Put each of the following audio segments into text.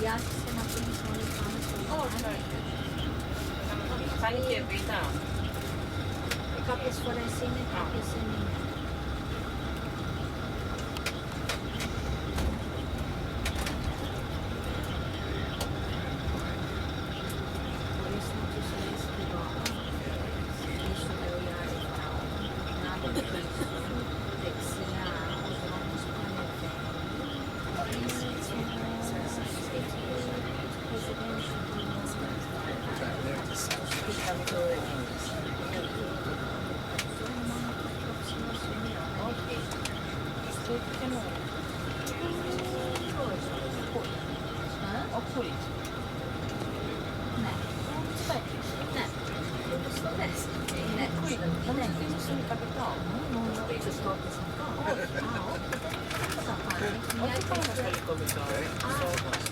Βιάζεσαι να πίνεις μόλις πάμε στο λιμάνι? Όχι, όχι. Θα είναι και πίτα. Κάποιες φορές είναι, κάποιες δεν είναι. Μπορείς να τους λες λίγο πίσω Λεωλιάρη να το πίσω, δεξιά ο δρόμος Πανατhenaic Όχι. Στο καινούριο. Ο Κούλης. Ναι. Ναι. Στο δες. Ναι. Δεν είναι στον καπιτό. Το σκόπιες αυτό. Όχι. Θα πάνε. Όχι πάνω στο λικοβιτό. Στο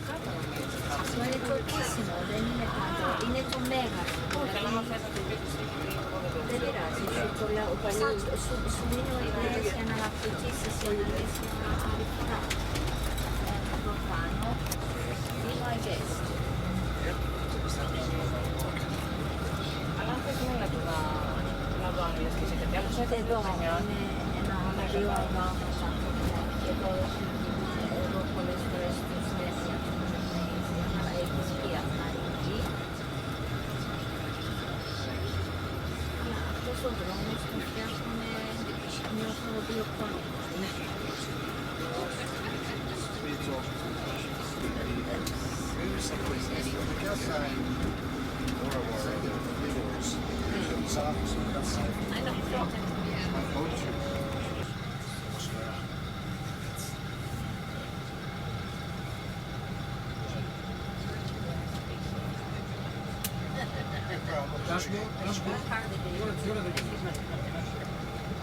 κάτω νομίζω. Αυτό είναι το επίσημο, δεν είναι κάτω. Είναι το μέγαρο. Όχι, αλλά άμα θες να το πεις δεν πειράζει, σου το λέω. Σου δίνω ιδέες για να αναπτύξεις για να δεις μια άλλη φορά. Εδώ πάνω, be my guest. Αλλά αν θες μένα του να δω αν λες και εσύ κάτι άλλο, Εδώ είναι ένα δύο αγάμος άνθρωπο και εδώ πολλές φορές τους λες για τον αλλά έχεις πει αυτά εκεί. Αλλά αυτός ο δρόμος τον φτιάχνουμε νιώθω 2 χρόνια.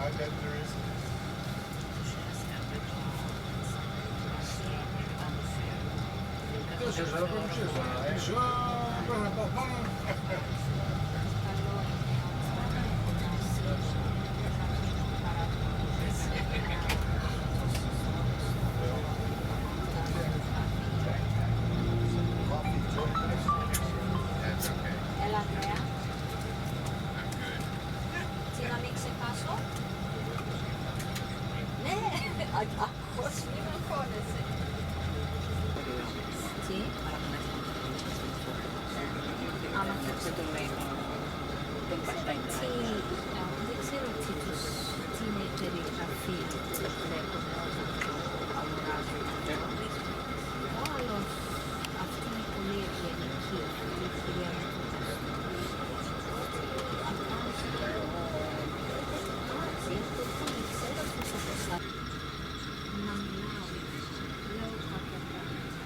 I bet there is. Έλα, Ανδρέα. Τι να μην ξεχάσω. Ναι, ακούς, μην αγχώνεσαι. Τι? Άμα Δεν το λέει. Δεν υπάρχει τα δεν ξέρω τι είναι η περιγραφή που βλέπουμε όταν το αγοράζουμε. Ο άλλος, αυτή είναι πολύ ευγενική, η κυρία με το ξέρω πώς θα προστατεύω. Να μιλάω, λέω κάποια πράγματα,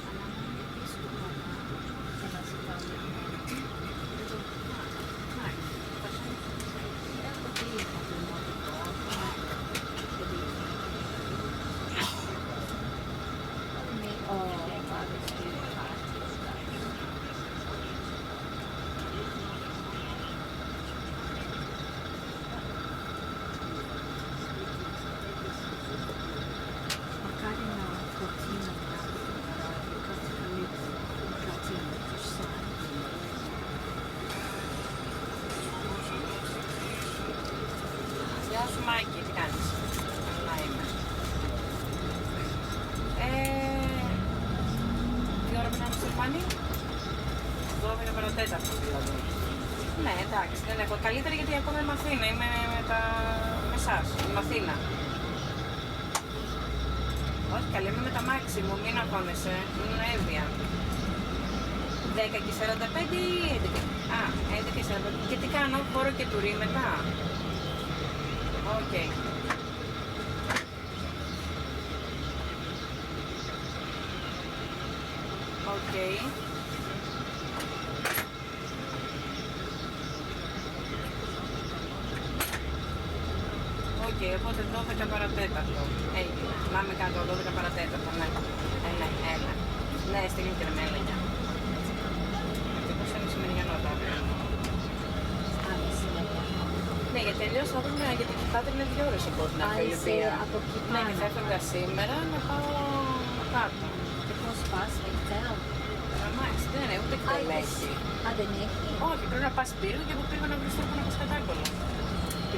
αλλά να είναι δύσκολα και να ζητάω για μένα. Δεν το κάνω. Έχω δει το δημοτικό, ο Πάδης και ο Χάρτης. Μακάρι να προτείνω κάτι το καράβι, κάτι προτείνω τους σαν. Γεια σου Μάκη, τι κάνεις? Καλά είμαι. Τι ώρα πήραμε στο λιμάνι? 12 παρατέταρτο δηλαδή. Ναι, εντάξει, δεν έχω. Καλύτερα γιατί ακόμα είμαι Αθήνα, είμαι με εσάς, είμαι Αθήνα. Όχι, καλή, είμαι με τα μάξι μου, μην αγχώνεσαι, ήμουν έβδια. 10 και 45 ή 11? Α, 11 και 45. Και τι κάνω, χώρο και τουρί μετά. Οκ. Οκ. Οκ, οπότε 12 παρατέταρτο. Έγινε. Πάμε κάτω, 12 παρατέταρτο, ναι. Έλα. Ναι, στείλει και με έλεγε. Και πώς είναι σημερινό τώρα. Ναι, γιατί τελείως θα δούμε, γιατί κοιτάτε είναι 2 ώρες από την Αφιλιππία. Ναι, και θα έφευγα σήμερα να πάω κάτω. Και πού cross pass hotel. Μάλιστα, δεν είναι ούτε κτέλ έχει. Δεν έχει. Όχι, πρέπει να πας πύργο και από πύργο να βρεις τρόπο να πας κατάκολλα.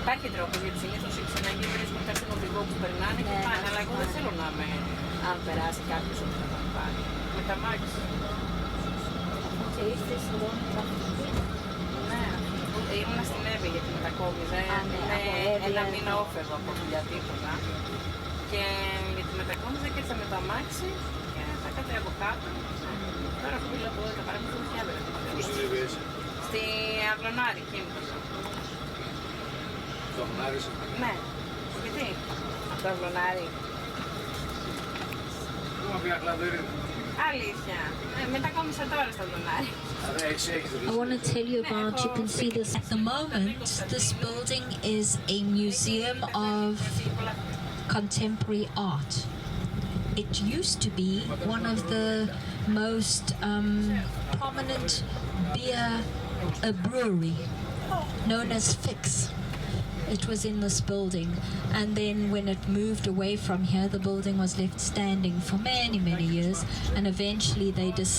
Υπάρχει τρόπος γιατί συνήθως οι ξεναγοί βρίσκουν κάτι στον οδηγό που περνάνε και Ναι, πάνε, αλλά εγώ δεν ναι. θέλω να με. Αν περάσει κάποιος ότι θα τον πάρει. Με τα μάξι. Και είστε σχεδόν τραυματικοί. Ναι, ήμουν στην Εύη γιατί μετακόμιζα. Α, ναι, Είναι από Εύη, ένα ναι. μήνα όφευα από δουλειά τίποτα. Και γιατί μετακόμιζα και ήρθα με το αμάξι και θα κάτω από κάτω. Τώρα που μιλάω από 12 παρά μου διάβερα. Πού στην Εύη είσαι? Στη Αυλωνάρη, κίνητος. Το γνάρισε. Ναι. Γιατί? Από το Αυλωνάρη. Πού μα πήγα χλαδερίδα. Αλήθεια. Μετακόμισα τώρα στο Αυλωνάρη. Άρα έχεις I want to tell you about, you can see this. At the moment, this building is a museum of contemporary art. It used to be one of the most prominent brewery, known as Fix. It was in this building, and then when it moved away from here, the building was left standing for many, many years, and eventually they decided